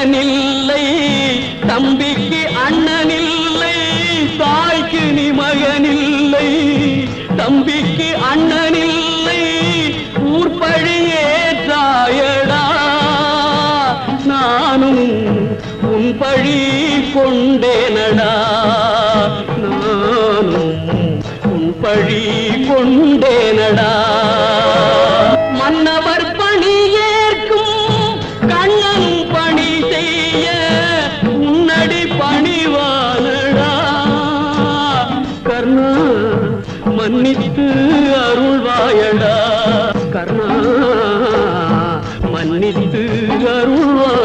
மகனில்லை, தம்பிக்கு அண்ணனில்லை, தாய்க்கு நீ மகனில்லை, தம்பிக்கு அண்ணனில்லை, ஊர்பழியே தாயடா. நானும் உன் பழி கொண்டேனடா, நானும் உன் பழி கொண்டேனடா. மன்னவர் பணி ஏற்கும் கண்ணன் பணி செய்ய உன்னடி பணிவானடா. கர்ணா மன்னித்து அருள்வாயடா, கர்ணா மன்னித்து அருள்வாய்.